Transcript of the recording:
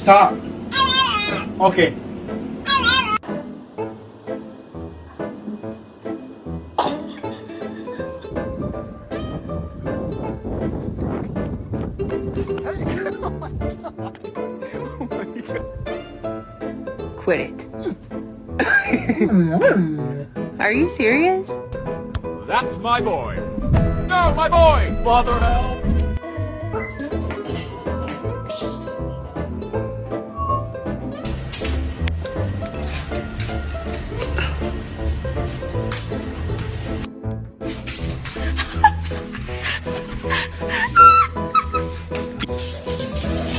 Stop. Okay. Quit it. Are you serious? That's my boy. No, my boy! Father, help!